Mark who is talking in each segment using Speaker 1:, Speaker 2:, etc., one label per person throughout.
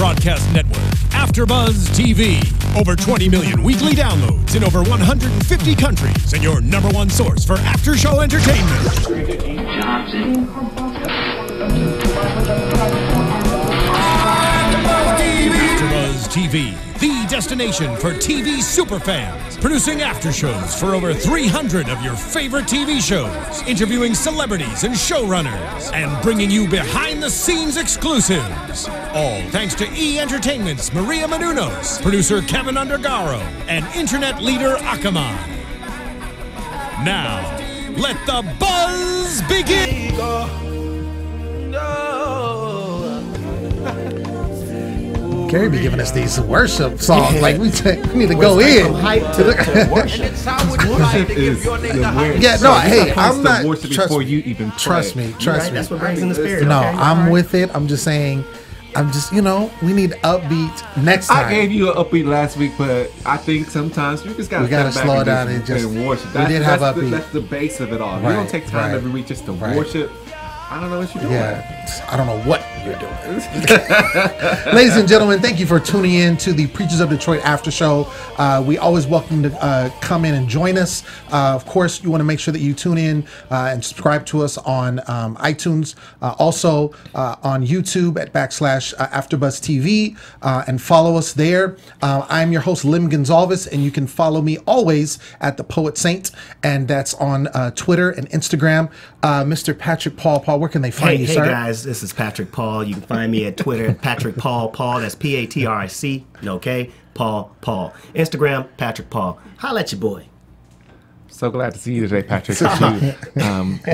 Speaker 1: broadcast network, AFTERBUZZ TV. Over 20 million weekly downloads in over 150 countries, and your #1 source for after-show entertainment. AFTERBUZZ TV, the destination for TV superfans, producing aftershows for over 300 of your favorite TV shows, interviewing celebrities and showrunners, and bringing you behind-the-scenes exclusives. All thanks to E! Entertainment's Maria Menounos, producer Kevin Undergaro, and internet leader Akamai. Now, let the buzz begin!
Speaker 2: Gary be giving us these worship songs like we need to go in.
Speaker 3: Worship is
Speaker 2: yeah, no, hey, I'm not.
Speaker 3: Worship before you even pray.
Speaker 2: Trust me.
Speaker 4: That's what brings in the spirit.
Speaker 2: No,
Speaker 4: okay?
Speaker 2: I'm with it. I'm just saying. We need upbeat next time.
Speaker 3: I gave you an upbeat last week, but I think sometimes you just gotta
Speaker 2: slow it down and just
Speaker 3: worship.
Speaker 2: We did have upbeat.
Speaker 3: That's the base of it all.
Speaker 2: Right,
Speaker 3: you don't take time
Speaker 2: right,
Speaker 3: every week just to
Speaker 2: right.
Speaker 3: worship. I don't know what you're doing.
Speaker 2: Yeah, I don't know what you're doing. Ladies and gentlemen, thank you for tuning in to the Preachers of Detroit After Show. We always welcome to come in and join us. Of course, you want to make sure that you tune in and subscribe to us on iTunes, also on YouTube at /AfterBuzz TV, and follow us there. I'm your host, Lem Gonsalvez, and you can follow me always at The Poet Saint, and that's on Twitter and Instagram. Mr. Patric Paul, where can they find you, sir?
Speaker 4: Hey guys, this is Patric Paul. You can find me at Twitter at Patric Paul. That's Patric, no K, Paul. Instagram, Patric Paul. Holla at your boy.
Speaker 3: So glad to see you today, Patrick. You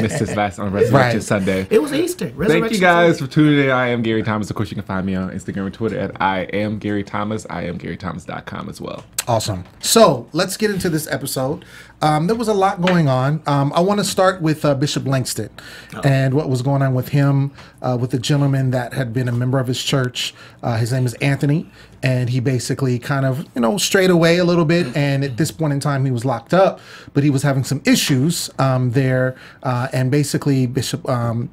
Speaker 3: missed this last on Resurrection Sunday.
Speaker 4: It was Easter.
Speaker 3: Thank you guys for tuning in. I am Gary Thomas. Of course, you can find me on Instagram and Twitter at I am Gary Thomas. I am GaryThomas.com as well.
Speaker 2: Awesome. So let's get into this episode. There was a lot going on. I want to start with Bishop Langston and what was going on with him, with the gentleman that had been a member of his church. His name is Anthony, and he basically kind of, strayed away a little bit. And at this point in time, he was locked up, but he was having some issues there. And basically, Bishop Langston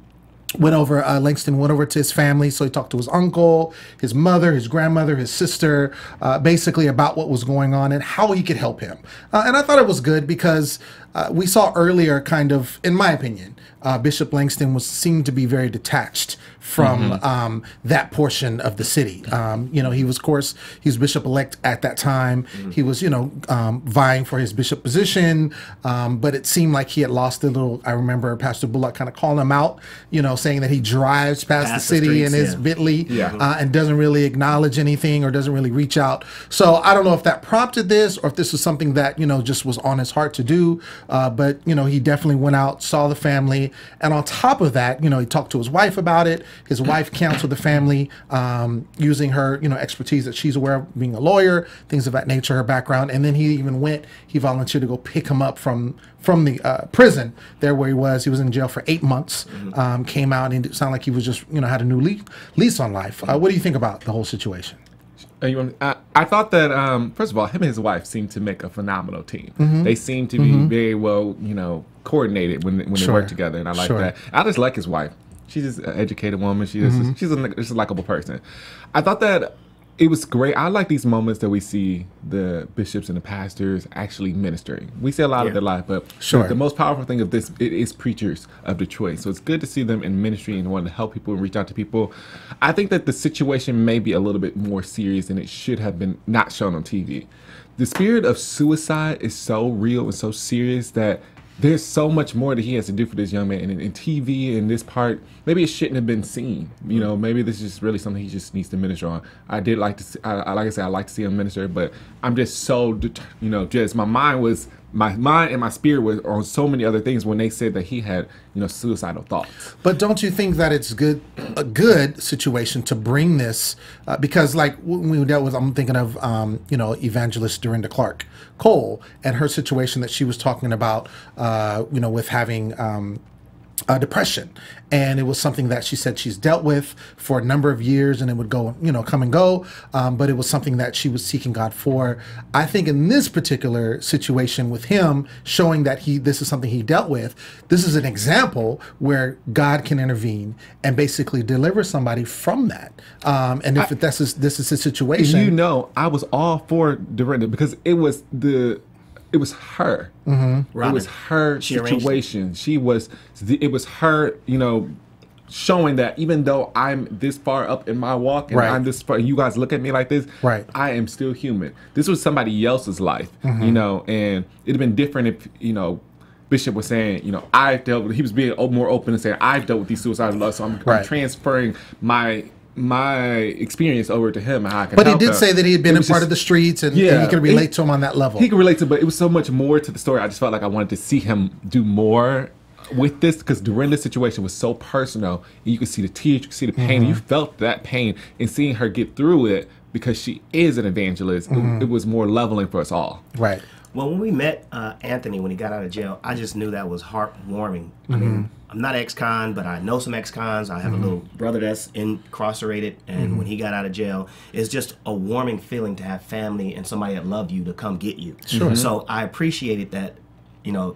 Speaker 2: went over to his family. So he talked to his uncle, his mother, his grandmother, his sister, basically about what was going on and how he could help him. And I thought it was good because we saw earlier, kind of, in my opinion, Bishop Langston seemed to be very detached from that portion of the city. He was, of course, he was bishop-elect at that time. He was, vying for his bishop position, but it seemed like he had lost a little. I remember Pastor Bullock kind of calling him out, saying that he drives past the city streets, in his Bentley and doesn't really acknowledge anything or doesn't really reach out. So I don't know if that prompted this or if this was something that, just was on his heart to do. But, he definitely went out, saw the family. And on top of that, he talked to his wife about it. His wife counseled the family using her, expertise that she's aware of, being a lawyer, things of that nature, her background. And then he volunteered to go pick him up from the prison there where he was. He was in jail for 8 months, came out, and it sounded like he was just, had a new lease on life. What do you think about the whole situation?
Speaker 3: I thought that, first of all, him and his wife seemed to make a phenomenal team. They seem to be very well, coordinated when they work together, and I like that. I just like his wife. She's just an educated woman. She's a likable person. I thought that it was great. I like these moments that we see the bishops and the pastors actually ministering. We see a lot of their life, but the most powerful thing of this, it is preachers of Detroit. So it's good to see them in ministry and wanting to help people and reach out to people. I think that the situation may be a little bit more serious than it should have been not shown on TV. The spirit of suicide is so real and so serious that there's so much more that he has to do for this young man. And in TV, in this part, maybe it shouldn't have been seen. Maybe this is just really something he just needs to minister on. I did like to see, like I said, I like to see him minister, but I'm just so, just my mind and my spirit was on so many other things when they said that he had, suicidal thoughts.
Speaker 2: But don't you think that it's a good situation to bring this, because like when we dealt with, I'm thinking of, evangelist Dorinda Clark Cole and her situation that she was talking about, with having, depression, and it was something that she said she's dealt with for a number of years, and it would go, come and go, but it was something that she was seeking God for. I think in this particular situation with him, showing that this is something he dealt with, this is an example where God can intervene and basically deliver somebody from that. And if this is a situation,
Speaker 3: I was all for Dorinda because it was her.
Speaker 2: Mm-hmm.
Speaker 3: It was her situation. It was her, showing that even though I'm this far up in my walk and I'm this far, you guys look at me like this, I am still human. This was somebody else's life, and it'd have been different if, Bishop was saying, he was being more open and saying, I've dealt with these suicidal thoughts, so I'm transferring my experience over to him and how I can
Speaker 2: But
Speaker 3: help
Speaker 2: he did
Speaker 3: him.
Speaker 2: say that he had been in part of the streets and he could relate to him on that level.
Speaker 3: He could relate to, but it was so much more to the story. I just felt like I wanted to see him do more with this because Dorinda's situation was so personal. And you could see the tears, you could see the pain, and you felt that pain. And seeing her get through it because she is an evangelist, it was more leveling for us all.
Speaker 2: Right.
Speaker 4: Well, when we met Anthony when he got out of jail, I just knew that was heartwarming. I mean, I'm not ex-con, but I know some ex-cons. I have a little brother that's incarcerated, and when he got out of jail, it's just a warming feeling to have family and somebody that loved you to come get you.
Speaker 2: Sure.
Speaker 4: So I appreciated that.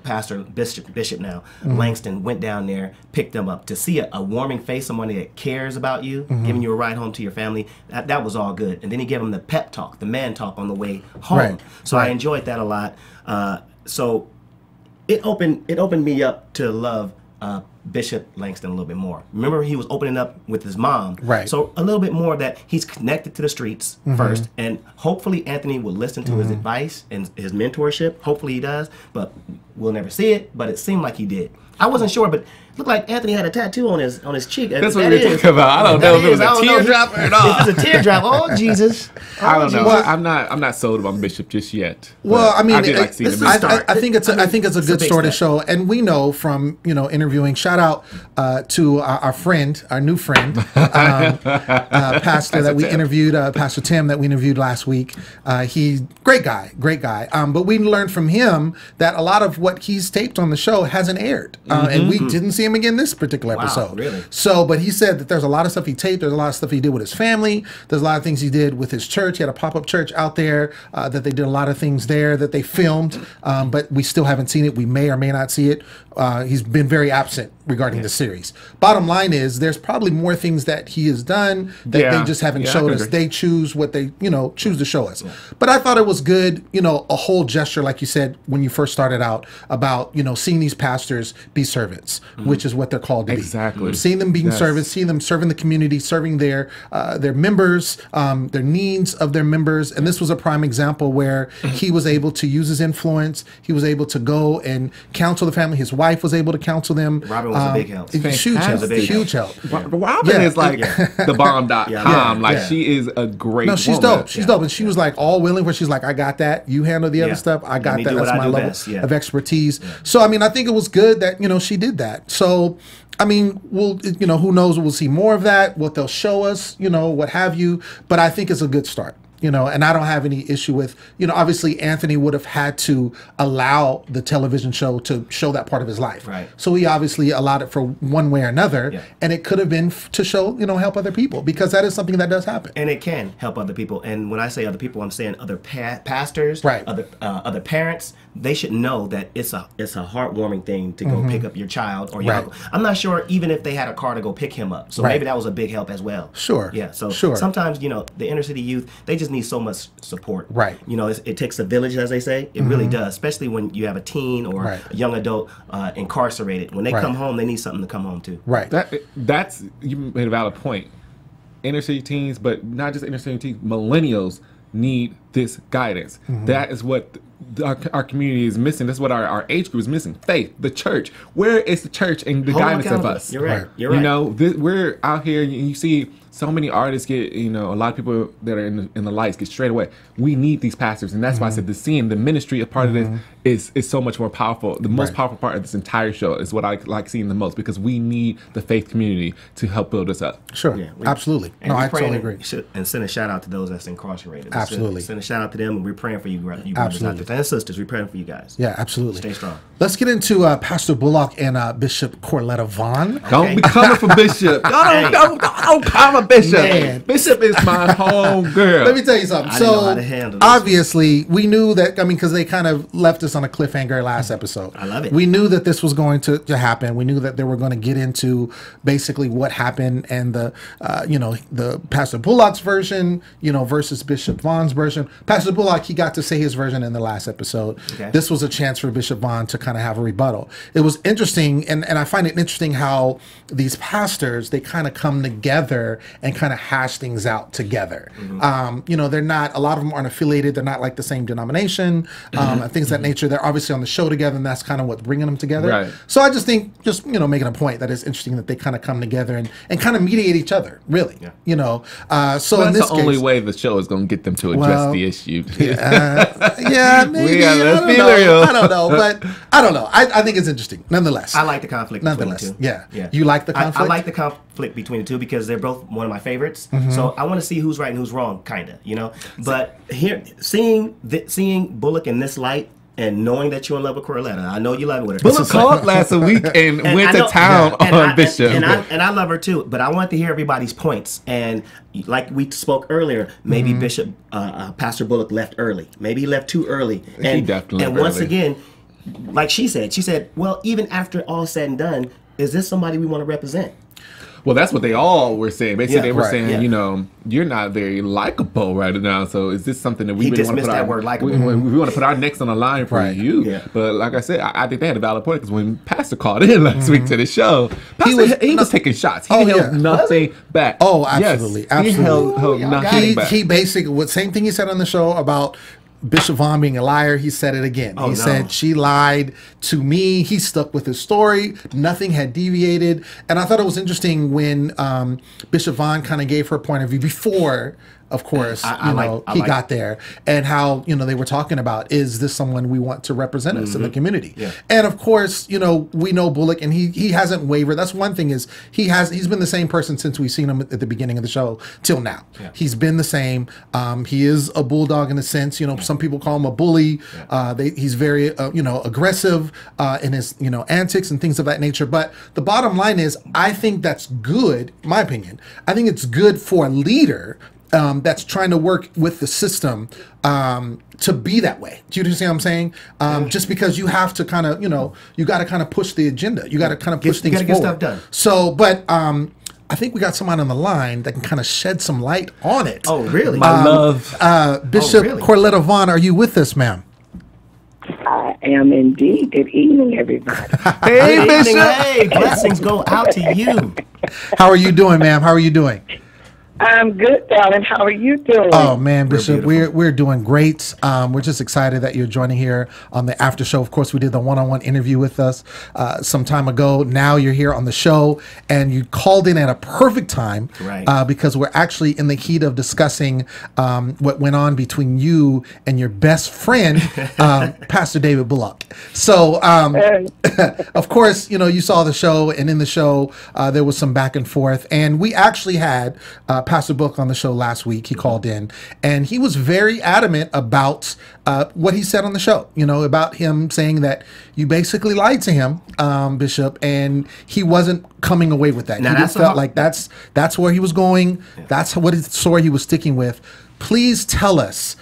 Speaker 4: Pastor Bishop now, Langston went down there, picked them up. To see a warming face, somebody that cares about you, giving you a ride home to your family, that was all good. And then he gave him the pep talk, the man talk on the way home. So I enjoyed that a lot. So it opened me up to love Bishop Langston a little bit more. Remember, he was opening up with his mom.
Speaker 2: Right.
Speaker 4: So a little bit more that he's connected to the streets first, and hopefully Anthony will listen to his advice and his mentorship. Hopefully he does, but we'll never see it. But it seemed like he did. I wasn't sure, but it looked like Anthony had a tattoo on his cheek.
Speaker 3: That's what we were talking about. I don't know if it was a teardrop or not.
Speaker 4: If it's a teardrop, oh Jesus!
Speaker 3: I don't know. I'm not sold on Bishop just yet.
Speaker 2: Well, I mean,
Speaker 3: I did like seeing him.
Speaker 2: I think it's a good story to show, and we know from interviewing. Shout out to our new friend, pastor that we interviewed, Pastor Tim that we interviewed last week. He's great guy. But we learned from him that a lot of what he's taped on the show hasn't aired, and we didn't see him again this particular episode.
Speaker 4: Really?
Speaker 2: So, but he said that there's a lot of stuff he taped. There's a lot of stuff he did with his family. There's a lot of things he did with his church. He had a pop-up church out there that they did a lot of things there that they filmed, but we still haven't seen it. We may or may not see it. He's been very absent regarding the series. Bottom line is there's probably more things that he has done that they just haven't showed us. They choose what they choose to show us. But I thought it was good, a whole gesture, like you said when you first started out, about seeing these pastors be servants, which is what they're called to be.
Speaker 3: Exactly.
Speaker 2: Seeing them being servants, seeing them serving the community, serving their members, their needs of their members. And this was a prime example where he was able to use his influence. He was able to go and counsel the family. His wife was able to counsel them.
Speaker 4: Robin was a big help.
Speaker 2: Huge help.
Speaker 3: Robin is like the bomb.com. She is a great woman.
Speaker 2: She's dope. She's dope. And she was like all willing for, she's like, I got that. You handle the other stuff. I got that. That's my level of expertise. So, I mean, I think it was good that, she did that. So, I mean, we'll, who knows? We'll see more of that, what they'll show us, what have you. But I think it's a good start. And I don't have any issue with, obviously Anthony would have had to allow the television show to show that part of his life.
Speaker 4: Right.
Speaker 2: So he obviously allowed it for one way or another. And it could have been to show, help other people, because that is something that does happen.
Speaker 4: And it can help other people. And when I say other people, I'm saying other pastors, other parents. They should know that it's a heartwarming thing to go pick up your child or your uncle. I'm not sure even if they had a car to go pick him up. So maybe that was a big help as well.
Speaker 2: Sure.
Speaker 4: Yeah. So sometimes, the inner city youth, they just need so much support.
Speaker 2: Right.
Speaker 4: It takes a village, as they say. It really does, especially when you have a teen or a young adult incarcerated. When they come home, they need something to come home to.
Speaker 2: Right.
Speaker 3: That's, you made a valid point. Inner city teens, but not just inner city teens, millennials need this guidance. That is what our community is missing. That's what our age group is missing. Faith, the church. Where is the church and the guidance of us?
Speaker 4: You're right. You're right.
Speaker 3: We're out here, and you see so many artists get, a lot of people that are in the lights get straight away. We need these pastors, and that's why I said the ministry, a part of this is so much more powerful. The most powerful part of this entire show is what I like seeing the most, because we need the faith community to help build us up.
Speaker 2: Sure, absolutely. No, I totally agree.
Speaker 4: And send a shout out to those that's incarcerated.
Speaker 2: Absolutely.
Speaker 4: Send a shout out to them, and we're praying for you, brothers and sisters. We're praying for you guys.
Speaker 2: Yeah, absolutely.
Speaker 4: Stay strong.
Speaker 2: Let's get into Pastor Bullock and Bishop Corletta Vaughn.
Speaker 3: Okay. Don't be coming for Bishop. Don't come for Bishop. Man. Bishop is my home girl.
Speaker 2: Let me tell you something.
Speaker 4: I didn't know how to handle this.
Speaker 2: Obviously, we knew that, because they kind of left us on a cliffhanger last episode.
Speaker 4: I love it.
Speaker 2: We knew that this was going to happen. We knew that they were going to get into basically what happened and the Pastor Bullock's version, versus Bishop Vaughn's version. Pastor Bullock, he got to say his version in the last episode. Okay. This was a chance for Bishop Vaughn to kind of have a rebuttal. It was interesting, and I find it interesting how these pastors, they kind of come together and kind of hash things out together. They're not, a lot of them aren't affiliated. They're not like the same denomination, and things of that nature. They're obviously on the show together, and that's kind of what's bringing them together. Right. So I just think, making a point that it's interesting that they kind of come together and kind of mediate each other, really. Yeah. So in this
Speaker 3: the only way the show is going to get them to address the issue.
Speaker 2: Maybe. I don't know, but I don't know. I think it's interesting, nonetheless.
Speaker 4: I like the conflict between the two.
Speaker 2: Yeah. You like the conflict?
Speaker 4: I like the conflict between the two because they're both one of my favorites. So I want to see who's right and who's wrong, kind of, But here, seeing Bullock in this light, and knowing that you're in love with Corletta, I know you love it with her.
Speaker 3: Bullock called last week and went to town on Bishop.
Speaker 4: And I love her too, but I want to hear everybody's points. And like we spoke earlier, maybe Bishop, Pastor Bullock left early. Maybe he left too early. And
Speaker 3: he definitely
Speaker 4: And once again, like she said, well, even after all said and done, is this somebody we want to represent?
Speaker 3: Well, that's what they all were saying. Basically, they were saying, you're not very likable right now. So is this something that we really want to put
Speaker 4: word likable.
Speaker 3: We want to put our necks on the line for you? Yeah. But like I said, I think they had a valid point because when Pastor called in last week to the show, Pastor, he was taking shots. He held nothing back.
Speaker 2: Oh, absolutely, absolutely.
Speaker 3: He held nothing back.
Speaker 2: He basically, same thing he said on the show about Bishop Vaughn being a liar, he said it again. He said, she lied to me. He stuck with his story. Nothing had deviated. And I thought it was interesting when Bishop Vaughn kind of gave her point of view before, of course, he got there, and how, they were talking about, is this someone we want to represent us in the community? Yeah. And of course, we know Bullock, and he hasn't wavered. That's one thing, is he's been the same person since we've seen him at the beginning of the show till now. Yeah. He's been the same. He is a bulldog in a sense. Some people call him a bully. Yeah. He's very, aggressive in his, antics and things of that nature. But the bottom line is, I think that's good, in my opinion. I think it's good for a leader that's trying to work with the system to be that way. Do you understand what I'm saying? Just because you have to kind of, you got to kind of push the agenda. You got to kind of push things forward.
Speaker 4: You got to get stuff done.
Speaker 2: So, but I think we got someone on the line that can kind of shed some light on it.
Speaker 4: Oh, really?
Speaker 3: My love.
Speaker 2: Bishop Corletta Vaughn, are you with us, ma'am?
Speaker 5: I am indeed. Good evening, everybody.
Speaker 2: Hey, Bishop.
Speaker 4: Hey, blessings go out to you.
Speaker 2: How are you doing, ma'am? How are you doing?
Speaker 5: I'm good, darling. How are you doing?
Speaker 2: Oh man, Bishop, we're doing great. We're just excited that you're joining here on the after show. Of course, we did the one-on-one interview with us some time ago. Now you're here on the show, and you called in at a perfect time,
Speaker 4: right?
Speaker 2: Because we're actually in the heat of discussing what went on between you and your best friend, Pastor David Bullock. So, of course, you saw the show, and in the show there was some back and forth, and we actually had Pastor Bullock on the show last week. He called in, and he was very adamant about what he said on the show, about him saying that you basically lied to him, Bishop, and he wasn't coming away with that. He just felt like that's where he was going. Yeah. That's what his story he was sticking with. Please tell us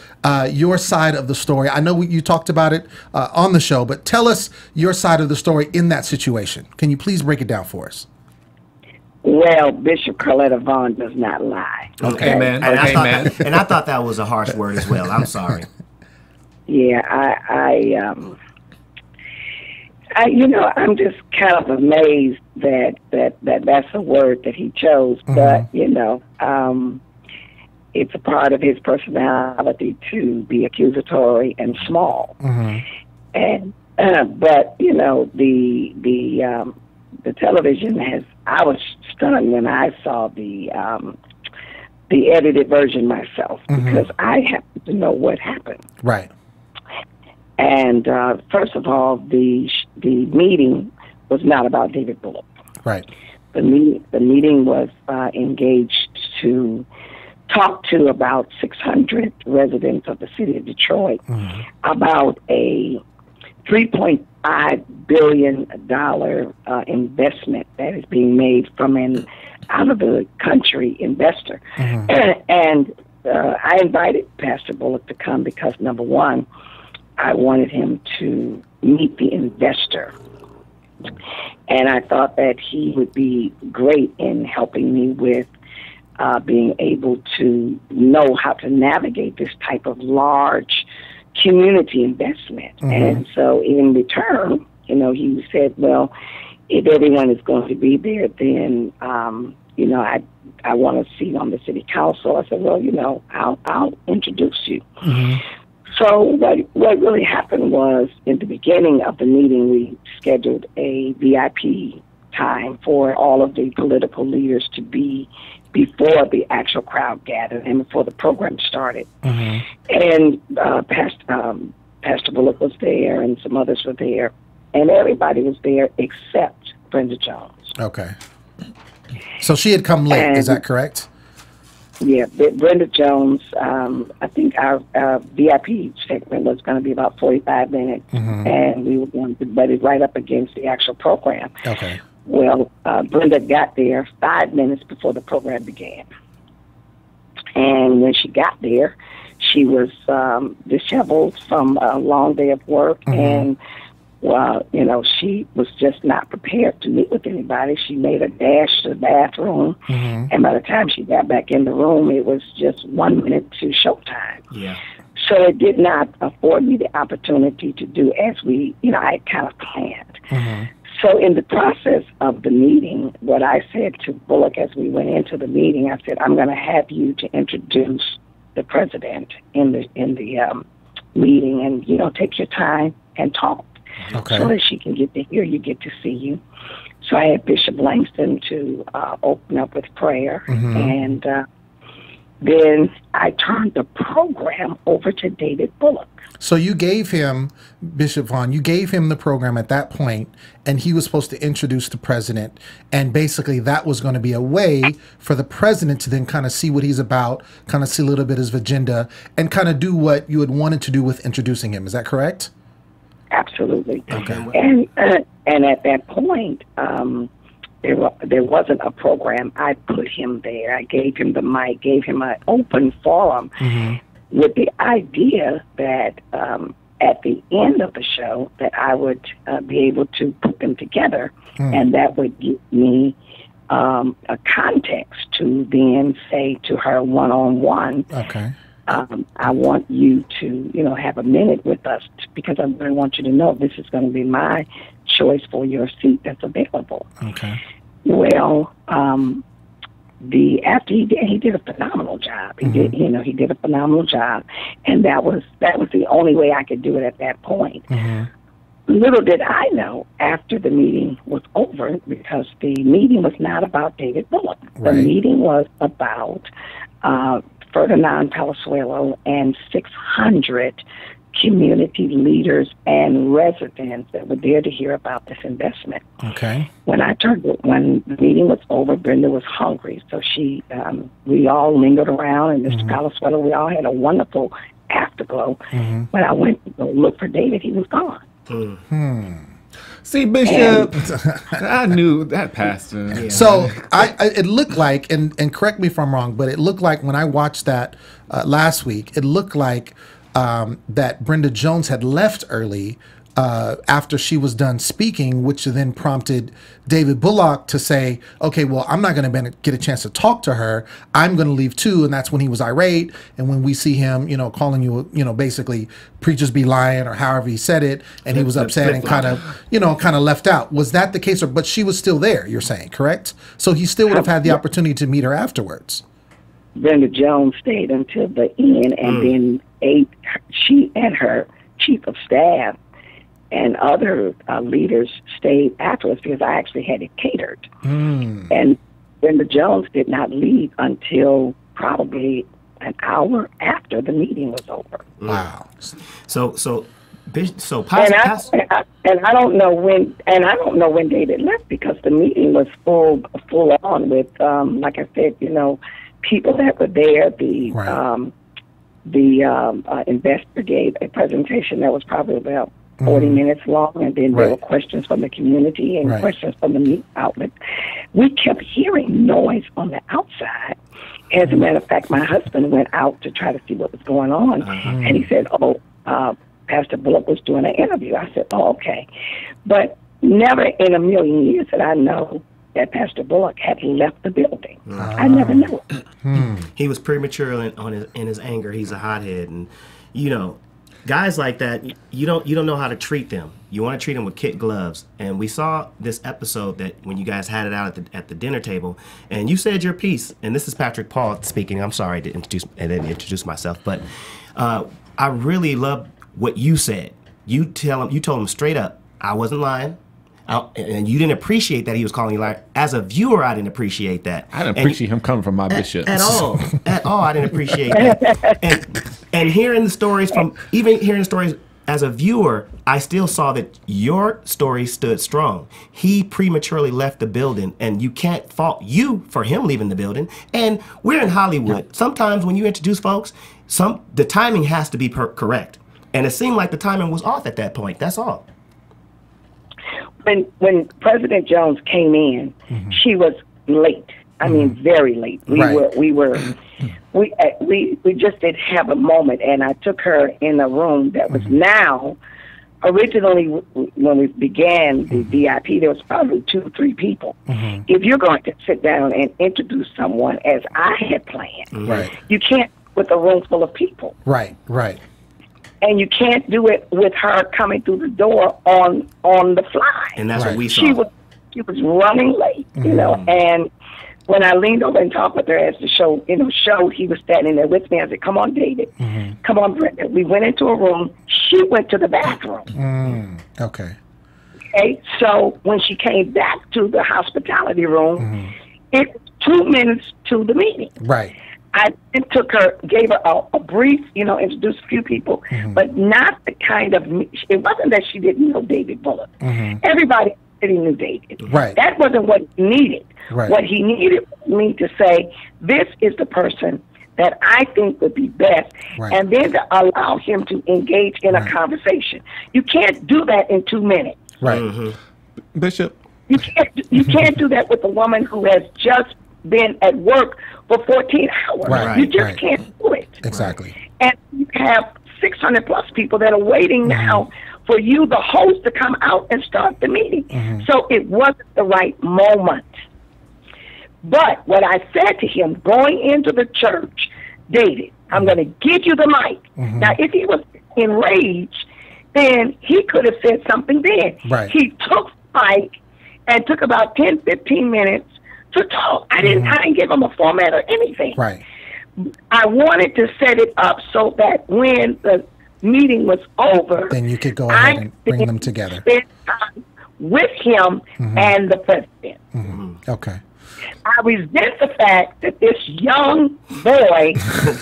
Speaker 2: your side of the story. I know you talked about it on the show, but tell us your side of the story in that situation. Can you please break it down for us?
Speaker 5: Well, Bishop Corletta Vaughn does not lie.
Speaker 3: Okay, man.
Speaker 4: And I thought that was a harsh word as well. I'm sorry.
Speaker 5: Yeah, I'm just kind of amazed that's a word that he chose. Mm-hmm. But it's a part of his personality to be accusatory and small. Mm-hmm. And but the television has. I was stunned when I saw the edited version myself, because I happen to know what happened.
Speaker 2: Right.
Speaker 5: And first of all, the meeting was not about David Bullock.
Speaker 2: Right.
Speaker 5: The meeting was engaged to talked to about 600 residents of the city of Detroit about a $3.5 billion investment that is being made from an out-of-the-country investor. And I invited Pastor Bullock to come because, number one, I wanted him to meet the investor. And I thought that he would be great in helping me with being able to know how to navigate this type of large community investment. And so in return, you know, he said, well, if everyone is going to be there, then, you know, I want a seat on the city council. I said, well, you know, I'll introduce you. So what really happened was, in the beginning of the meeting, we scheduled a VIP time for all of the political leaders to be before the actual crowd gathered and before the program started. And Pastor Bullock was there and some others were there, and everybody was there except Brenda Jones.
Speaker 2: Okay. So she had come late, is that correct?
Speaker 5: Yeah, Brenda Jones, I think our VIP segment was going to be about 45 minutes, and we were going to butt it right up against the actual program.
Speaker 2: Okay.
Speaker 5: Well, Brenda got there 5 minutes before the program began. And when she got there, she was disheveled from a long day of work, and well, you know, she was just not prepared to meet with anybody. She made a dash to the bathroom, and by the time she got back in the room, it was just 1 minute to showtime.
Speaker 4: Yeah.
Speaker 5: So it did not afford me the opportunity to do as we, you know, I had kind of planned. So in the process of the meeting, what I said to Bullock as we went into the meeting, I said, I'm going to have you to introduce the president in the meeting, and, you know, take your time and talk. So that she can get to hear you, get to see you. So I had Bishop Langston to open up with prayer, and then I turned the program over to David Bullock.
Speaker 2: So you gave him, Bishop Vaughn, you gave him the program at that point, and he was supposed to introduce the president, and basically that was going to be a way for the president to then kind of see what he's about, kind of see a little bit of his agenda, and kind of do what you had wanted to do with introducing him. Is that correct?
Speaker 5: Absolutely.
Speaker 2: Okay.
Speaker 5: And at that point, there wasn't a program. I put him there. I gave him the mic, gave him an open forum with the idea that at the end of the show that I would be able to put them together, and that would give me a context to then say to her one-on-one, I want you to, you know, have a minute with us because I really want you to know this is going to be my choice for your seat that's available.
Speaker 2: Okay.
Speaker 5: Well, after he did a phenomenal job. He did, you know, he did a phenomenal job, and that was the only way I could do it at that point. Little did I know after the meeting was over, because the meeting was not about David Bullock. The meeting was about Ferdinand Palazuelo and 600 community leaders and residents that were there to hear about this investment.
Speaker 2: Okay.
Speaker 5: When the meeting was over, Brenda was hungry, so we all lingered around, and Mr. Palazuelo, we all had a wonderful afterglow. When I went to go look for David, he was gone.
Speaker 3: See, Bishop, I knew that pastor. Yeah.
Speaker 2: So it looked like, and correct me if I'm wrong, but it looked like when I watched that last week, it looked like that Brenda Jones had left early after she was done speaking, which then prompted David Bullock to say, okay, well, I'm not going to get a chance to talk to her. I'm going to leave too. And that's when he was irate. And when we see him, you know, calling you, you know, basically preachers be lying, or however he said it, and he was upset and kind of left out. Was that the case? But she was still there, you're saying, correct? So he still would have had the opportunity to meet her afterwards.
Speaker 5: Brenda Jones stayed until the end, and then she and her chief of staff and other leaders stayed afterwards, because I actually had it catered. And Brenda Jones did not leave until probably an hour after the meeting was over.
Speaker 2: Wow.
Speaker 5: And I don't know when David left, because the meeting was full on with, like I said, you know, people that were there. The
Speaker 2: Right.
Speaker 5: investor gave a presentation that was probably about 40 minutes long, and then there were
Speaker 2: Right.
Speaker 5: questions from the community and
Speaker 2: Right.
Speaker 5: questions from the media outlets. We kept hearing noise on the outside. As a matter of fact, my husband went out to try to see what was going on, and he said, Pastor Bullock was doing an interview. I said, oh, okay. But never in a million years did I know that Pastor Bullock had left the building. I never knew it.
Speaker 4: He was premature in his anger. He's a hothead, and you know, guys like that, you don't know how to treat them. You want to treat them with kid gloves. And we saw this episode that when you guys had it out at the dinner table, and you said your piece. And this is Patric Paul speaking. I'm sorry to introduce myself, but I really love what you said. You told him straight up, I wasn't lying. And you didn't appreciate that he was calling you liar. As a viewer, I didn't appreciate that.
Speaker 3: I didn't appreciate him coming from my bishop.
Speaker 4: At all. At all, I didn't appreciate that. And hearing the stories as a viewer, I still saw that your story stood strong. He prematurely left the building, and you can't fault you for him leaving the building. And we're in Hollywood. Sometimes when you introduce folks, the timing has to be correct. And it seemed like the timing was off at that point. That's all.
Speaker 5: When President Jones came in, she was late. I mean, very late. We just didn't have a moment, and I took her in a room that was now. Originally, when we began the VIP, there was probably 2 or 3 people. If you're going to sit down and introduce someone as I had planned, you can't with a room full of people.
Speaker 2: Right.
Speaker 5: And you can't do it with her coming through the door on the fly.
Speaker 4: And that's what we saw.
Speaker 5: She was running late, you know. And when I leaned over and talked with her as the show, showed, he was standing there with me. I said, "Come on, David. Come on, Brenda." We went into a room. She went to the bathroom.
Speaker 2: Okay.
Speaker 5: Okay. So when she came back to the hospitality room, it was 2 minutes to the meeting.
Speaker 2: Right.
Speaker 5: I took her, gave her a brief, introduced a few people, but not the kind of, it wasn't that she didn't know David Bullock. Everybody knew David.
Speaker 2: Right.
Speaker 5: That wasn't what he needed.
Speaker 2: Right.
Speaker 5: What he needed was me to say, this is the person that I think would be best, and then to allow him to engage in a conversation. You can't do that in 2 minutes.
Speaker 2: Right.
Speaker 3: Bishop.
Speaker 5: You can't do that with a woman who has just been at work for 14 hours.
Speaker 2: Right.
Speaker 5: You just can't do it.
Speaker 2: Exactly.
Speaker 5: And you have 600 plus people that are waiting now for you, the host, to come out and start the meeting. So it wasn't the right moment. But what I said to him going into the church, David, I'm going to give you the mic. Now, if he was enraged, then he could have said something then.
Speaker 2: Right.
Speaker 5: He took the mic and took about 10, 15 minutes to talk. I didn't give him a format or anything.
Speaker 2: Right.
Speaker 5: I wanted to set it up so that when the meeting was over,
Speaker 2: then you could go ahead and bring them together.
Speaker 5: Spend time with him and the president.
Speaker 2: Okay.
Speaker 5: I resent the fact that this young boy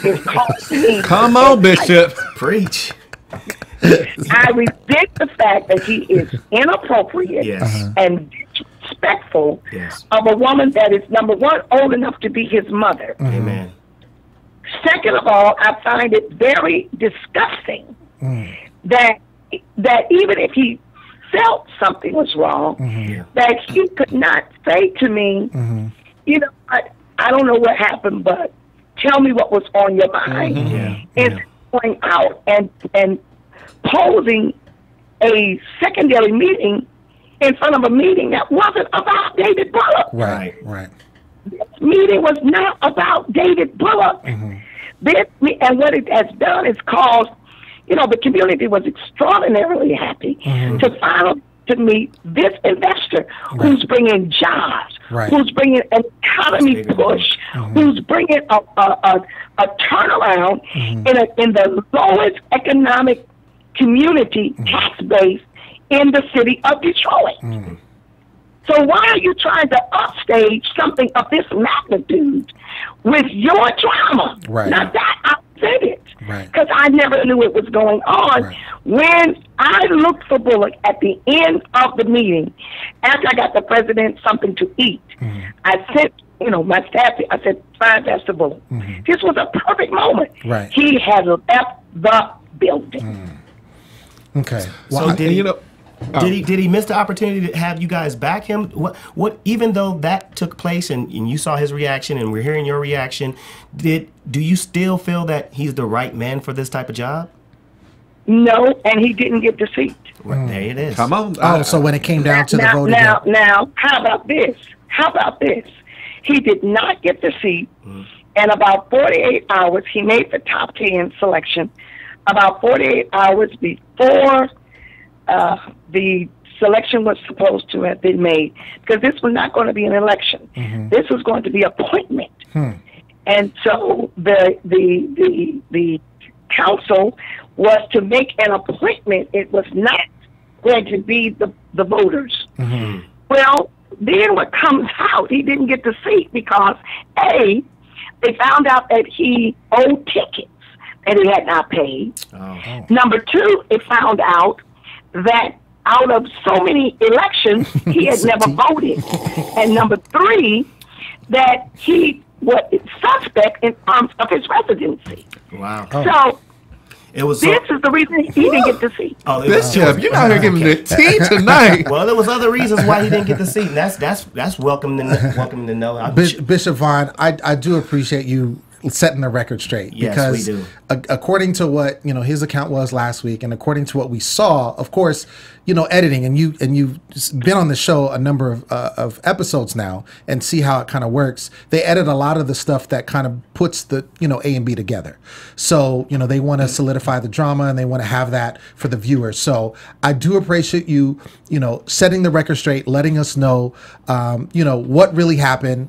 Speaker 5: is calling me.
Speaker 3: Come on, Bishop.
Speaker 4: Preach.
Speaker 5: I resent the fact that he is inappropriate and disrespectful of a woman that is, number one, old enough to be his mother.
Speaker 4: Amen.
Speaker 5: Second of all, I find it very disgusting that even if he felt something was wrong, that he could not say to me, I don't know what happened, but tell me what was on your mind. It's going out and posing a secondary meeting in front of a meeting that wasn't about David Bullock.
Speaker 2: Right.
Speaker 5: This meeting was not about David Bullock. And what it has done is caused, the community was extraordinarily happy to finally to meet this investor who's bringing jobs, who's bringing an economy push, who's bringing a turnaround in the lowest economic community tax base in the city of Detroit. So why are you trying to upstage something of this magnitude with your drama? Now that I said it, because I never knew it was going on. When I looked for Bullock at the end of the meeting, after I got the president something to eat, I sent my staff, I said, fine, that's the bullet. This was a perfect moment.
Speaker 2: Right.
Speaker 5: He had left the building.
Speaker 2: Okay.
Speaker 4: Well, so did he miss the opportunity to have you guys back him? What even though that took place and you saw his reaction and we're hearing your reaction, do you still feel that he's the right man for this type of job?
Speaker 5: No, and he didn't get the seat.
Speaker 4: Well, there it is.
Speaker 3: Come on.
Speaker 2: Oh, so when it came down to the vote
Speaker 5: now, how about this? He did not get the seat, and about 48 hours, he made the top 10 selection. About 48 hours before the selection was supposed to have been made, because this was not going to be an election. This was going to be appointment. And so the council was to make an appointment. It was not going to be the voters. Well, then what comes out, he didn't get the seat because, A, they found out that he owed tickets that he had not paid. Number two, it found out that out of so many elections, he had never voted. And number three, that he was suspect in terms of his residency.
Speaker 4: Wow.
Speaker 5: So
Speaker 4: this
Speaker 5: is the reason he didn't get the seat.
Speaker 3: Bishop, you're out here giving the tea tonight.
Speaker 4: Well, there was other reasons why he didn't get the seat, and that's welcome to know.
Speaker 2: Bishop Vaughn, I do appreciate you setting the record straight.
Speaker 4: Yes,
Speaker 2: because
Speaker 4: we do.
Speaker 2: According to what his account was last week, and according to what we saw, of course, editing, and you've been on the show a number of episodes now, and see how it kind of works. They edit a lot of the stuff that kind of puts the A and B together. So they want to solidify the drama, and they want to have that for the viewers. So I do appreciate you setting the record straight, letting us know what really happened.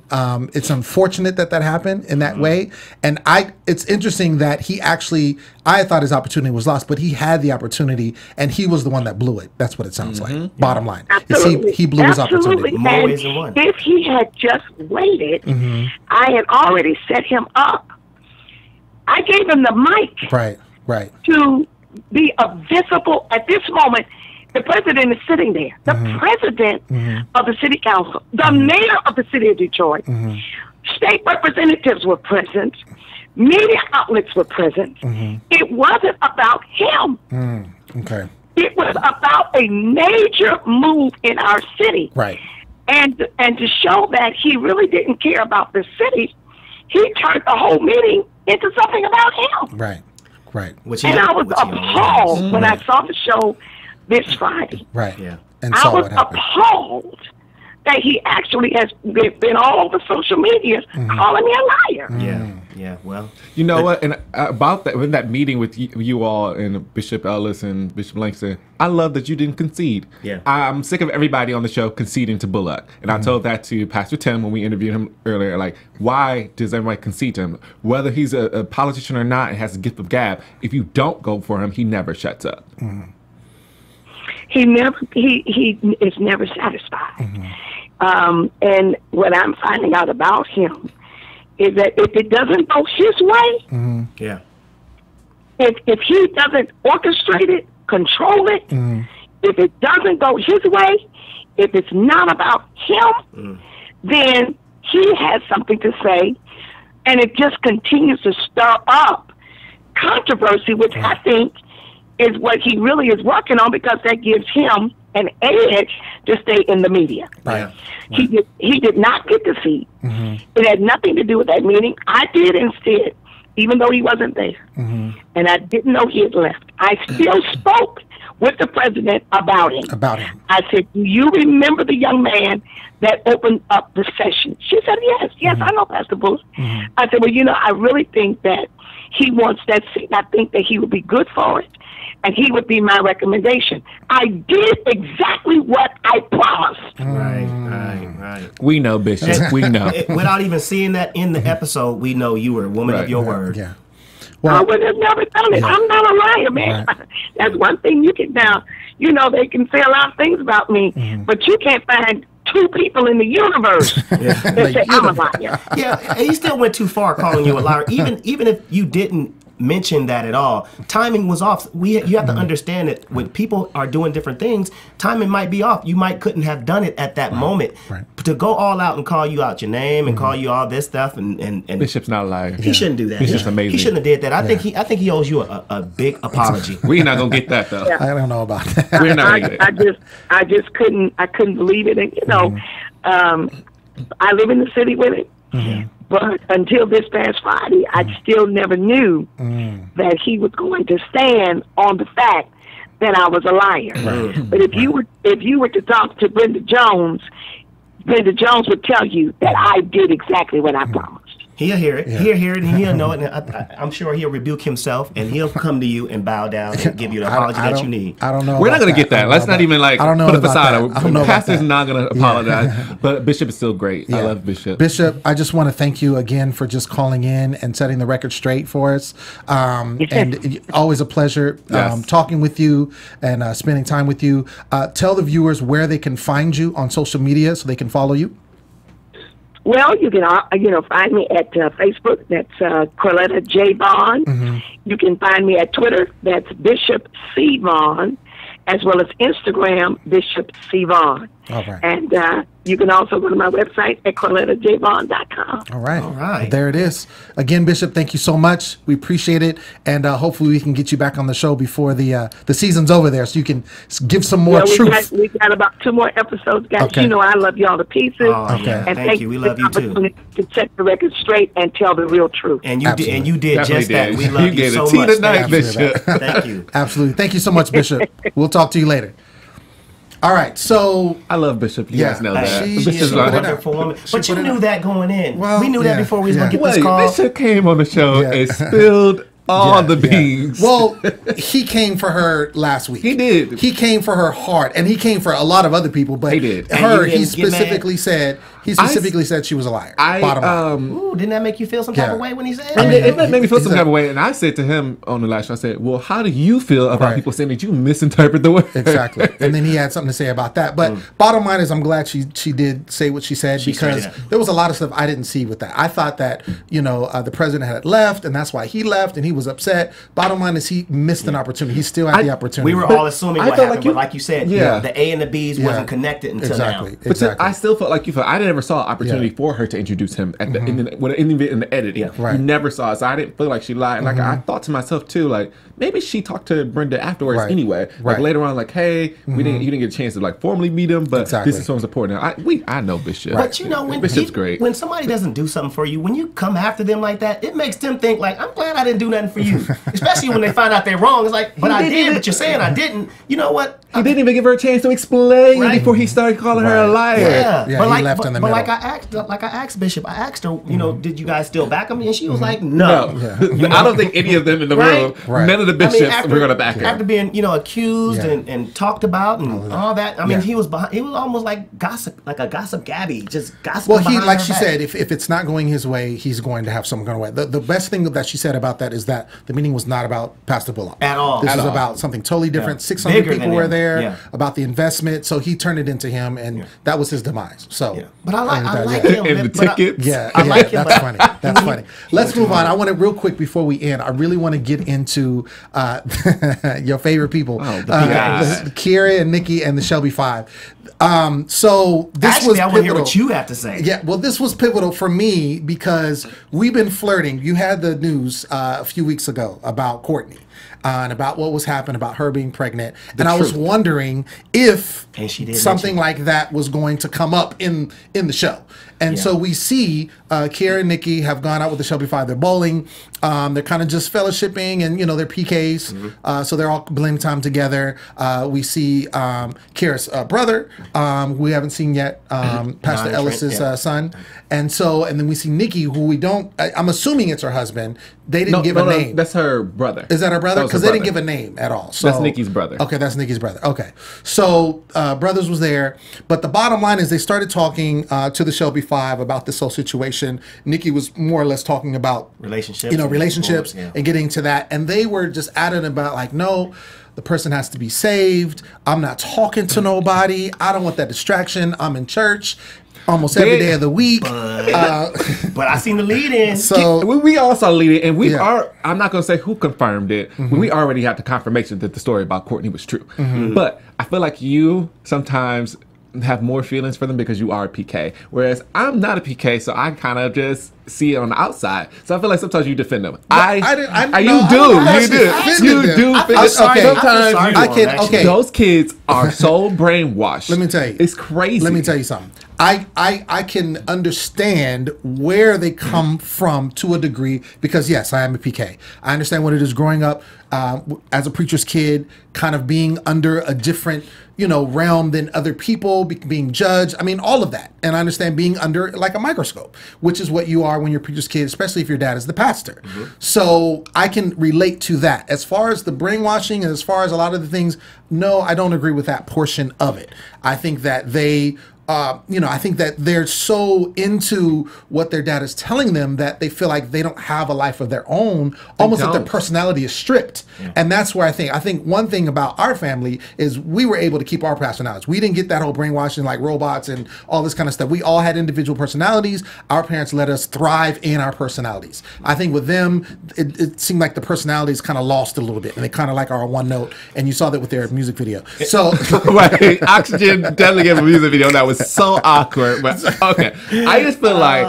Speaker 2: It's unfortunate that happened in that way, and it's interesting that I thought his opportunity was lost, but he had the opportunity, and he was the one that blew it. That's what it sounds like. Bottom line, he blew his opportunity.
Speaker 4: More ways than one.
Speaker 5: If he had just waited, I had already set him up. I gave him the mic,
Speaker 2: right,
Speaker 5: to be visible at this moment. The president is sitting there. The president of the city council, the mayor of the city of Detroit, state representatives were present. Media outlets were present. It wasn't about him.
Speaker 2: Okay.
Speaker 5: It was about a major move in our city.
Speaker 2: Right.
Speaker 5: And to show that he really didn't care about the city, he turned the whole meeting into something about him.
Speaker 2: Right.
Speaker 5: And I was appalled when I saw the show this Friday.
Speaker 2: Right.
Speaker 4: Yeah.
Speaker 2: And
Speaker 5: I
Speaker 2: saw
Speaker 5: was
Speaker 2: what happened.
Speaker 5: appalled that he actually has been all over social media calling me a liar.
Speaker 4: Yeah. Well,
Speaker 3: you know what? And about that, in that meeting with you all and Bishop Ellis and Bishop Langston, I love that you didn't concede.
Speaker 4: Yeah.
Speaker 3: I'm sick of everybody on the show conceding to Bullock, and I told that to Pastor Tim when we interviewed him earlier. Like, why does everybody concede to him? Whether he's a politician or not, and has a gift of gab. If you don't go for him, he never shuts up.
Speaker 5: He is never satisfied. And what I'm finding out about him is that if it doesn't go his way, if he doesn't orchestrate it, control it, if it doesn't go his way, if it's not about him, then he has something to say, and it just continues to stir up controversy, which I think is what he really is working on, because that gives him an edge to stay in the media.
Speaker 2: Right.
Speaker 5: He did not get the seat. It had nothing to do with that meeting. I did instead, even though he wasn't there. And I didn't know he had left. I still spoke with the president about him. I said, do you remember the young man that opened up the session? She said, yes, I know Pastor Bush. I said, well, I really think that he wants that seat. I think that he would be good for it, and he would be my recommendation. I did exactly what I promised.
Speaker 4: Right.
Speaker 3: We know, Bishop. We know.
Speaker 4: Without even seeing that in the episode, we know you were a woman of your word.
Speaker 2: Yeah.
Speaker 5: I would have never done it. I'm not a liar, man. That's one thing you can now. They can say a lot of things about me, but you can't find two people in the universe that say I'm a liar.
Speaker 4: Yeah, and he still went too far calling you a liar. Even if you didn't mention that at all. Timing was off. You have to understand that when people are doing different things, timing might be off. You couldn't have done it at that moment. To go all out and call you out your name and call you all this stuff and
Speaker 3: Bishop's not a liar.
Speaker 4: He shouldn't do that.
Speaker 3: Bishop's amazing.
Speaker 4: He shouldn't have did that. I think he owes you a big apology.
Speaker 3: We're not gonna get that though.
Speaker 2: I don't know about that.
Speaker 3: We're not gonna get it.
Speaker 5: I just couldn't believe it. And you know, I live in the city with it. But until this past Friday, I still never knew that he was going to stand on the fact that I was a liar. But if you were to talk to Brenda Jones would tell you that I did exactly what I promised.
Speaker 4: He'll hear it. He'll hear it, and he'll know it. And I'm sure he'll rebuke himself, and he'll come to you and bow down and give you the apology that you need.
Speaker 2: I don't know.
Speaker 3: We're not going to get that. Let's not even like put a facade on. Pastor's not going to apologize, but Bishop is still great. I love Bishop.
Speaker 2: Bishop, I just want to thank you again for just calling in and setting the record straight for us. And always a pleasure talking with you and spending time with you. Tell the viewers where they can find you on social media so they can follow you.
Speaker 5: Well, you can find me at Facebook. That's Corletta J. Vaughn. You can find me at Twitter. That's Bishop C. Vaughn, as well as Instagram, Bishop C. Vaughn.
Speaker 2: All right.
Speaker 5: And you can also go to my website at CorlettaJVaughn.com.
Speaker 2: All right. All right. Well, there it is. Again, Bishop, thank you so much. We appreciate it. And hopefully we can get you back on the show before the season's over there so you can give some more truth.
Speaker 5: We got about 2 more episodes, guys. Okay. You know I love y'all to pieces.
Speaker 4: Oh, okay. And thank you. We love you too.
Speaker 5: To set the record straight and tell the real truth.
Speaker 4: And you did. And you did just that. We love you so much.
Speaker 3: Tonight, Bishop.
Speaker 4: Thank you.
Speaker 2: Absolutely. Thank you so much, Bishop. We'll talk to you later. All right, so
Speaker 3: I love Bishop. You guys know that.
Speaker 4: She's a wonderful woman. But you knew that going in. Well, we knew that before we was going to get this call.
Speaker 3: Bishop came on the show and spilled all the beans.
Speaker 2: Well, he came for her last week.
Speaker 3: He did.
Speaker 2: He came for her hard, and he came for a lot of other people. But
Speaker 3: he did.
Speaker 2: He specifically said she was a liar. Bottom line.
Speaker 4: Ooh, didn't that make you feel some type of way when he said it?
Speaker 3: I mean, it made me feel some type of way. And I said to him on the last show, I said, well, how do you feel about people saying that you misinterpret the word?
Speaker 2: Exactly. And then he had something to say about that. But bottom line is I'm glad she did say what she said because there was a lot of stuff I didn't see with that. I thought that, the president had left and that's why he left and he was upset. Bottom line is he missed an opportunity. He still had the opportunity.
Speaker 4: We were all assuming what happened, but like you said, the A and the B's wasn't connected until now.
Speaker 3: But I still felt like you felt I never saw an opportunity for her to introduce him at the in the editing. You never saw it, so I didn't feel like she lied. Like I thought to myself too, like maybe she talked to Brenda afterwards anyway. Like later on, like, hey, you didn't get a chance to like formally meet him, but this is someone's important. I know Bishop.
Speaker 4: But when
Speaker 3: Bishop's great.
Speaker 4: When somebody doesn't do something for you, when you come after them like that, it makes them think like, I'm glad I didn't do nothing for you. Especially when they find out they're wrong. It's like, but I did, but you're saying I didn't. You know what?
Speaker 3: He didn't even give her a chance to explain before he started calling her a liar.
Speaker 2: Yeah, but he left in the middle.
Speaker 4: Like I asked Bishop, I asked her, did you guys still back him? And she was like, no.
Speaker 3: I don't think any of them in the room, none of the bishops were going to back him.
Speaker 4: After being, accused and talked about and all that, I mean, he was almost like gossip, like a gossip Gabby, just gossiping.
Speaker 2: Well, like she said, if it's not going his way, he's going to have someone going away. The best thing that she said about that is that the meeting was not about Pastor Bullock
Speaker 4: at all.
Speaker 2: This is about something totally different. 600 people were there about the investment, so he turned it into him, and that was his demise. So,
Speaker 4: but I like him.
Speaker 3: And the tickets.
Speaker 2: I like him. That's funny. That's funny. Let's move on. I want to reol quick before we end. I really want to get into your favorite people, Kiera and Nikki and the Shelby Five. So this was
Speaker 4: I want to hear what you have to say.
Speaker 2: Yeah, well, this was pivotal for me because we've been flirting. You had the news a few weeks ago about Courtney. And about what was happening about her being pregnant. And I was wondering if something like that was going to come up in the show. And so we see Kiera and Nikki have gone out with the Shelby Five. They're bowling. They're kind of just fellowshipping and, they're PKs. So they're all blending time together. We see Kiera's brother, who we haven't seen yet, Pastor Ellis's son. And then we see Nikki, who we don't, I'm assuming it's her husband. They didn't give a name.
Speaker 3: That's her brother.
Speaker 2: Is that her brother? Because they didn't give a name at all. So
Speaker 3: that's Nikki's brother.
Speaker 2: Okay, that's Nikki's brother. Okay. So Brothers was there. But the bottom line is they started talking to the Shelby Five about this whole situation. Nikki was more or less talking about relationships and getting to that. And they were just adamant about like, no, the person has to be saved. I'm not talking to nobody. I don't want that distraction. I'm in church. almost every day of the week.
Speaker 4: But I seen the lead in.
Speaker 2: So
Speaker 3: we all saw the lead in, and we are. I'm not going to say who confirmed it. But we already had the confirmation that the story about Courtney was true. But I feel like you sometimes have more feelings for them because you are a PK, whereas I'm not a PK, so I kind of just see it on the outside. So I feel like sometimes you defend them. You do.
Speaker 2: Okay.
Speaker 3: Those kids are so brainwashed.
Speaker 2: Let me tell you,
Speaker 3: it's crazy.
Speaker 2: Let me tell you something. I can understand where they come from to a degree because yes, I am a PK. I understand what it is growing up as a preacher's kid, kind of being under a different realm than other people, being judged. I mean, all of that. And I understand being under like a microscope, which is what you are when you're a preacher's kid, especially if your dad is the pastor. So I can relate to that. As far as the brainwashing and as far as a lot of the things, no, I don't agree with that portion of it. I think that I think that they're so into what their dad is telling them that they feel like they don't have a life of their own, almost that their personality is stripped. And that's where I think one thing about our family is we were able to keep our personalities. We didn't get that whole brainwashing like robots and all this kind of stuff. We all had individual personalities. Our parents let us thrive in our personalities. I think with them, it seemed like the personalities kind of lost a little bit and they kind of like are on one note. And you saw that with their music video. So
Speaker 3: right, Oxygen definitely gave a music video that was so awkward, but okay. I just feel like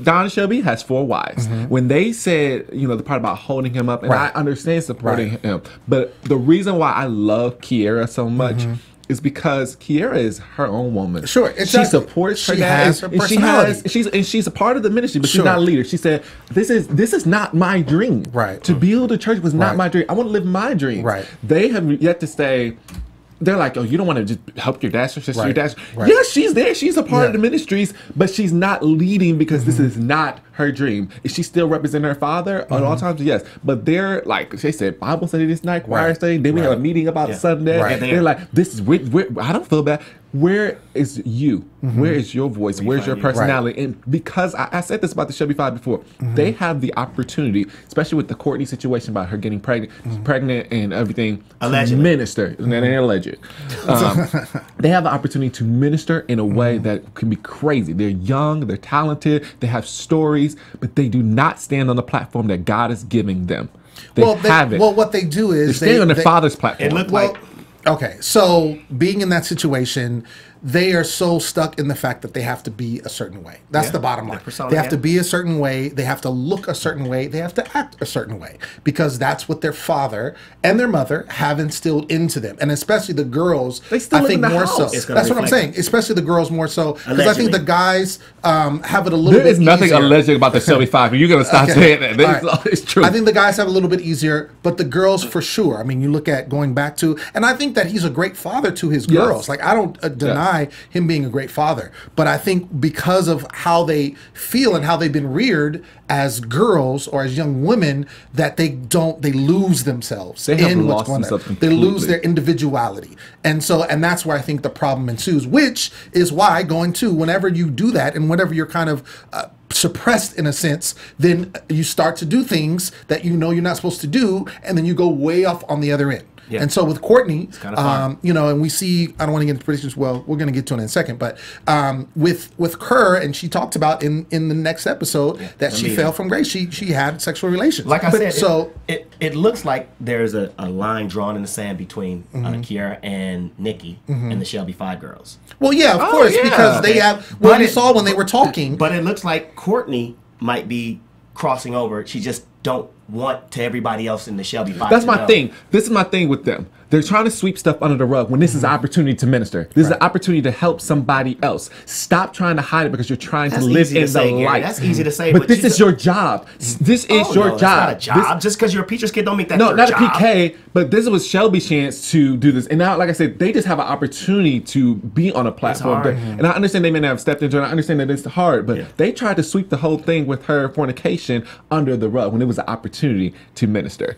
Speaker 3: Don Shelby has 4 wives. When they said, the part about holding him up, and I understand supporting him, but the reason why I love Kiera so much is because Kiera is her own woman.
Speaker 2: Sure, exactly.
Speaker 3: She supports her dad.
Speaker 2: Has her personality.
Speaker 3: She's a part of the ministry, but she's not a leader. She said, "This is not my dream.
Speaker 2: Right.
Speaker 3: To build a church was not my dream. I want to live my dream.
Speaker 2: Right.
Speaker 3: They have yet to say." They're like, oh, you don't want to just help your dad, sister, your dad.
Speaker 2: Right.
Speaker 3: Yeah, she's there. She's a part of the ministries, but she's not leading because this is not her dream. Is she still representing her father at all times? Yes. But they're like, they said, Bible study this night, choir study. Then we have a meeting about Sunday. Right. They're like, this is, I don't feel bad. Where is you? Where is your voice? Where's your personality? And because I said this about the Shelby Five before, they have the opportunity, especially with the Courtney situation about her getting pregnant and everything, to minister. And then alleged. They have the opportunity to minister in a way that can be crazy. They're young, they're talented, they have stories, but they do not stand on the platform that God is giving them. They have it.
Speaker 2: Well, what they do is
Speaker 3: they stand on their father's platform.
Speaker 4: It looked like.
Speaker 2: Okay, so being in that situation, they are so stuck in the fact that they have to be a certain way. That's the bottom line. They have to be a certain way. They have to look a certain way. They have to act a certain way because that's what their father and their mother have instilled into them. And especially the girls, I think more so. That's what I'm saying. Especially the girls more so. Because I think the guys have it a little bit easier.
Speaker 3: There is nothing alleged about the Shelby Five. You're going to stop saying that. Right. It's true.
Speaker 2: I think the guys have a little bit easier, but the girls for sure. I mean, you look at going back to, and I think that he's a great father to his girls. Like, I don't deny him being a great father, but I think because of how they feel and how they've been reared as girls or as young women, that they lose themselves in what's going on. They lose their individuality, and that's where I think the problem ensues. Which is why whenever you do that and whenever you're kind of suppressed in a sense, then you start to do things that you're not supposed to do, and then you go way off on the other end. Yeah. And so with Courtney, and we see, I don't want to get into predictions. Well, we're going to get to it in a second, but with her, and she talked about in the next episode that she fell from grace. She had sexual relations.
Speaker 4: Like I said, so it looks like there's a line drawn in the sand between Kiera and Nikki and the Shelby Five girls.
Speaker 2: Well, yeah, of course, because they have. Well, you saw when they were talking.
Speaker 4: But it looks like Courtney might be crossing over. She just don't want to everybody else in the Shelby Five.
Speaker 3: That's my thing. This is my thing with them. They're trying to sweep stuff under the rug when this is an opportunity to minister. This is an opportunity to help somebody else. Stop trying to hide it because you're trying to live in the light.
Speaker 4: That's easy to say.
Speaker 3: But this is your job. This is your job.
Speaker 4: It's not a job. Just because you're a preacher's kid don't make that your job.
Speaker 3: No, not a PK, but this was Shelby's chance to do this. And now, like I said, they just have an opportunity to be on a platform. And I understand they may not have stepped into it. I understand that it's hard, but they tried to sweep the whole thing with her fornication under the rug when it was an opportunity to minister.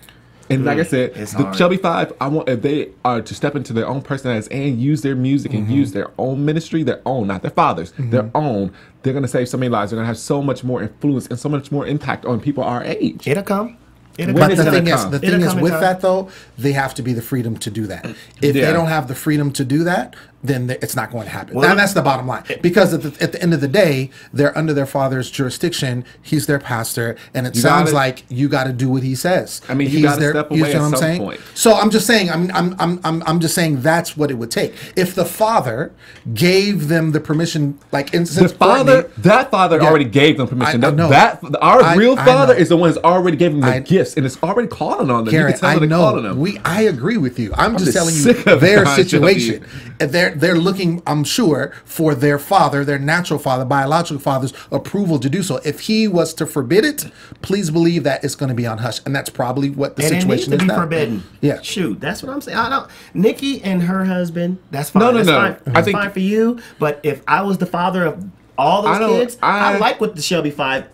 Speaker 3: And like I said, the Shelby Five, if they are to step into their own personalities and use their music and use their own ministry, their own, not their father's, their own, they're going to save so many lives. They're going to have so much more influence and so much more impact on people our age.
Speaker 4: It'll come.
Speaker 2: But the thing is with that though, they have to be the freedom to do that. If they don't have the freedom to do that, then it's not going to happen. Well, and that's the bottom line. Because at the end of the day, they're under their father's jurisdiction. He's their pastor, and it sounds like you got to do what he says.
Speaker 3: I mean, you got to step away at some point.
Speaker 2: So I'm just saying, I'm just saying that's what it would take. If the father gave them the permission, like in
Speaker 3: the father, that father already gave them permission. Our real father is the one who's already gave them the gifts, and it's already calling on them.
Speaker 2: Garrett, I know. I agree with you. I'm just telling you their situation. They're looking, I'm sure, for their father, their natural father, biological father's approval to do so. If he was to forbid it, please believe that it's going to be on hush, and that's probably what the situation is now.
Speaker 4: Forbidden.
Speaker 2: Yeah,
Speaker 4: shoot, that's what I'm saying. I don't. Nikki and her husband, that's fine.
Speaker 3: No.
Speaker 4: That's fine for you. But if I was the father of all those kids, I like what the Shelby Five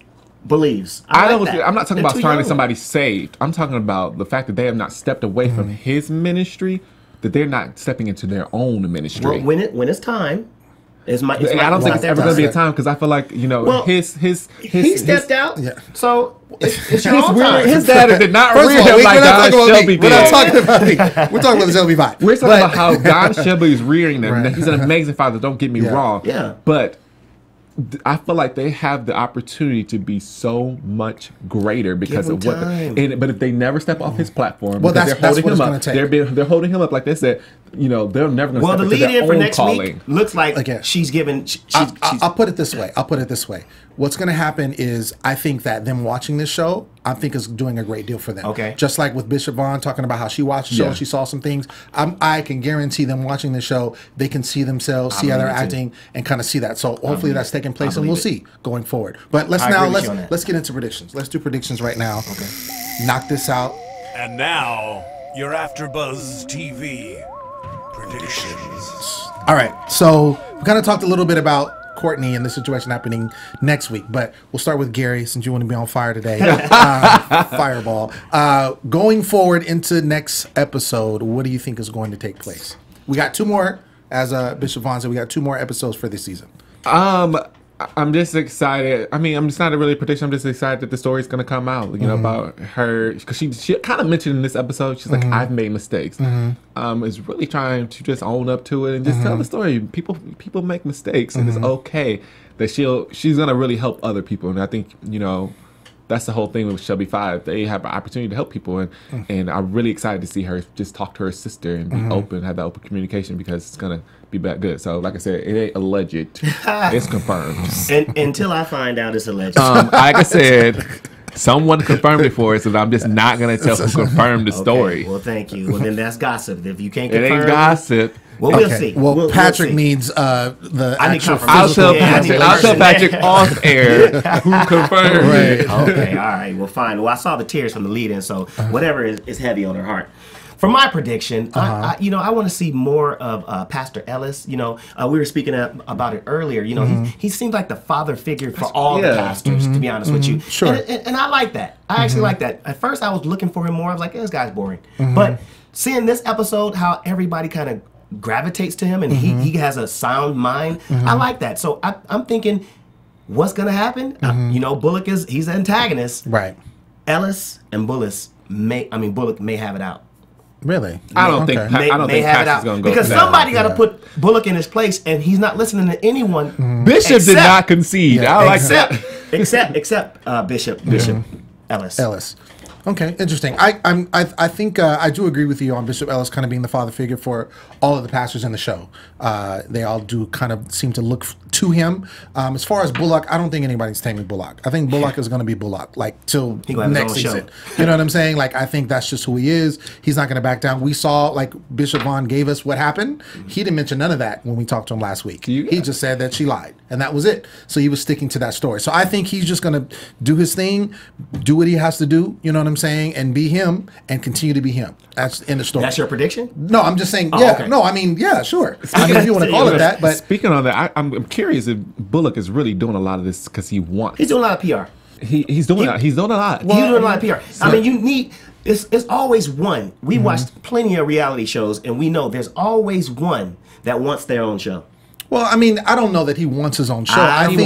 Speaker 4: believes.
Speaker 3: I'm not talking about finding somebody saved. I'm talking about the fact that they have not stepped away from his ministry, that they're not stepping into their own ministry.
Speaker 4: Well, when it's time, I
Speaker 3: don't think it's ever going to be a time, because I feel like, he
Speaker 4: stepped out. Yeah. So it's your own time.
Speaker 3: His dad did not rear him like Don Shelby did.
Speaker 2: We're not talking about me. We're talking about the Shelby Five.
Speaker 3: We're talking about how Don Shelby is rearing them. Right. He's an amazing father. Don't get me wrong.
Speaker 4: Yeah.
Speaker 3: But I feel like they have the opportunity to be so much greater because of what. But if they never step off his platform,
Speaker 2: well, that's
Speaker 3: holding
Speaker 2: what
Speaker 3: him
Speaker 2: it's
Speaker 3: up.
Speaker 2: Take.
Speaker 3: They're holding him up, like they said. They're never going to step into their own calling. Well, the lead-in for next week
Speaker 4: looks like she's giving.
Speaker 2: I'll put it this way. What's going to happen is, I think that them watching this show, I think is doing a great deal for them.
Speaker 4: Okay.
Speaker 2: Just like with Bishop Vaughn talking about how she watched the show, she saw some things. I can guarantee them watching the show, they can see themselves, see how they're acting, and kind of see that. So hopefully that's taking place, and we'll see going forward. But let's get into predictions. Let's do predictions right now.
Speaker 4: Okay.
Speaker 2: Knock this out.
Speaker 1: And now your AfterBuzz TV predictions.
Speaker 2: All right. So we kind of talked a little bit about Courtney and the situation happening next week, but we'll start with Gary, since you want to be on fire today. Fireball. Going forward into next episode, what do you think is going to take place? We got 2 more, as Bishop Vaughn said, we got 2 more episodes for this season.
Speaker 3: I'm just excited. I mean, I'm just not really a prediction. I'm just excited that the story's going to come out, about her. Because she kind of mentioned in this episode, she's like, I've made mistakes. Is really trying to just own up to it and just tell the story. People make mistakes, and it's okay that she's going to really help other people. And I think, that's the whole thing with Shelby Five. They have an opportunity to help people, and I'm really excited to see her just talk to her sister and be open, have that open communication, because it's gonna be that good. So, like I said, it ain't alleged; it's confirmed.
Speaker 4: And until I find out it's alleged,
Speaker 3: like I said, someone confirmed it for us, and I'm just not gonna tell who confirmed the story.
Speaker 4: Well, thank you. Well, then that's gossip. If you can't confirm
Speaker 3: it, ain't gossip.
Speaker 4: Well, we'll see.
Speaker 2: Well, Patric needs the actual.
Speaker 3: I'll tell Patric off air who confirmed it.
Speaker 4: Okay, all right. Well, fine. Well, I saw the tears from the lead-in, so whatever is heavy on her heart. For my prediction, I want to see more of Pastor Ellis. We were speaking about it earlier. He seems like the father figure for all the pastors, to be honest with you.
Speaker 2: Sure.
Speaker 4: And I like that. I actually like that. At first, I was looking for him more. I was like, this guy's boring. But seeing this episode, how everybody kind of gravitates to him, and he has a sound mind. I like that. So I'm thinking, what's gonna happen? Bullock he's the antagonist.
Speaker 2: Right.
Speaker 4: Ellis and Bullock may have it out.
Speaker 2: Really?
Speaker 3: I don't think Patrick's gonna go
Speaker 4: because somebody got to put Bullock in his place, and he's not listening to anyone.
Speaker 3: Bishop did not concede. I like that.
Speaker 4: Except Bishop Ellis.
Speaker 2: Okay, interesting. I think I do agree with you on Bishop Ellis kind of being the father figure for all of the pastors in the show. They all do kind of seem to look to him. As far as Bullock, I don't think anybody's taming Bullock. I think Bullock is going to be Bullock, like, till next season. You know what I'm saying? Like, I think that's just who he is. He's not going to back down. We saw, like, Bishop Vaughn gave us what happened. He didn't mention none of that when we talked to him last week. He just said that she lied, and that was it. So he was sticking to that story. So I think he's just going to do his thing, do what he has to do, you know what I'm saying, and be him, and continue to be him. That's in the story.
Speaker 4: That's your prediction?
Speaker 2: No, I'm just saying, yeah. Okay. No, I mean, yeah, sure. I mean, if you want to call it that. But
Speaker 3: speaking on that, I'm curious if Bullock is really doing a lot of this because he wants.
Speaker 4: He's doing a lot of PR.
Speaker 3: He's doing a lot. He's doing a lot.
Speaker 4: Well, he's doing a lot of PR. So, I mean, you need. It's always one. We watched plenty of reality shows, and we know there's always one that wants their own show.
Speaker 2: Well, I mean, I don't know that he wants his own show.
Speaker 3: I
Speaker 2: don't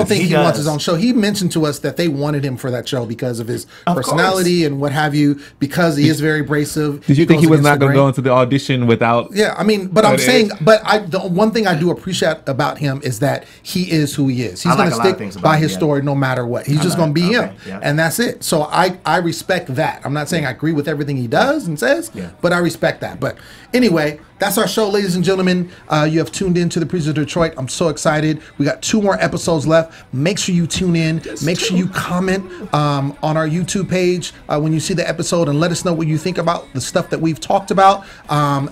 Speaker 2: think he
Speaker 4: does.
Speaker 2: wants his own show. He mentioned to us that they wanted him for that show because of his personality and what have you, because he is very abrasive.
Speaker 3: Did you think he was not going to go into the audition without?
Speaker 2: Yeah, I mean, but I'm saying, the one thing I do appreciate about him is that he is who he is. He's going to stick by his story no matter what. He's just going to be him, and that's it. So I respect that. I'm not saying I agree with everything he does and says, but I respect that. But anyway, that's our show, ladies and gentlemen. You have tuned in to the Preacher of Detroit. I'm so excited. We got 2 more episodes left. Make sure you tune in. Make sure you comment on our YouTube page when you see the episode and let us know what you think about the stuff that we've talked about.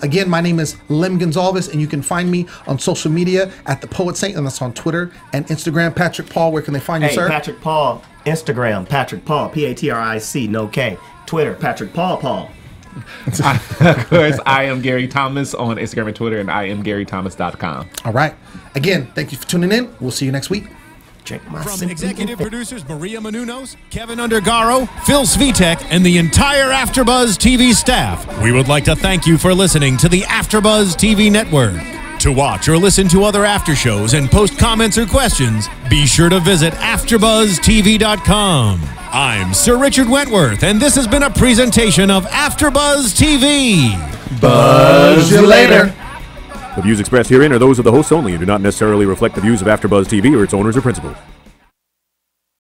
Speaker 2: Again, my name is Lem Gonsalvez, and you can find me on social media at The Poet Saint, and that's on Twitter and Instagram. Patric Paul, where can they find you, sir?
Speaker 4: Patric Paul, Instagram, Patric Paul, Patric, no K. Twitter, Patric Paul.
Speaker 3: Of course, I am Gary Thomas on Instagram and Twitter, and I am GaryThomas.com.
Speaker 2: All right. Again, thank you for tuning in. We'll see you next week.
Speaker 1: From executive producers Maria Menounos, Kevin Undergaro, Phil Svitek, and the entire AfterBuzz TV staff, we would like to thank you for listening to the AfterBuzz TV network. To watch or listen to other after shows and post comments or questions, be sure to visit AfterBuzzTV.com. I'm Sir Richard Wentworth, and this has been a presentation of AfterBuzz TV.
Speaker 2: Buzz you later.
Speaker 6: The views expressed herein are those of the hosts only and do not necessarily reflect the views of AfterBuzz TV or its owners or principals.